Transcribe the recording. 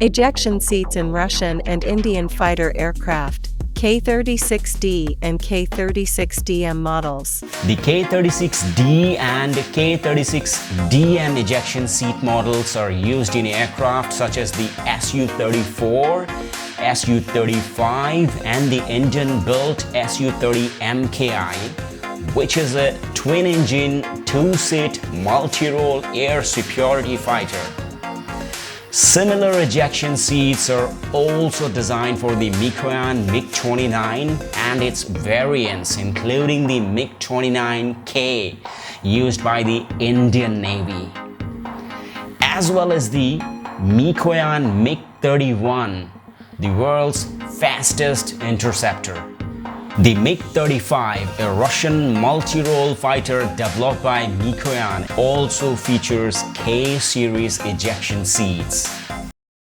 Ejection seats in Russian and Indian fighter aircraft, K-36D and K-36DM models. The K-36D and K-36DM ejection seat models are used in aircraft such as the Su-34, Su-35 and the Indian-built Su-30MKI, which is a twin-engine, two-seat multi-role air superiority fighter. Similar ejection seats are also designed for the Mikoyan MiG-29 and its variants, including the MiG-29K used by the Indian Navy, as well as the Mikoyan MiG-31, the world's fastest interceptor. The MiG-35, a Russian multi-role fighter developed by Mikoyan, also features K-series ejection seats.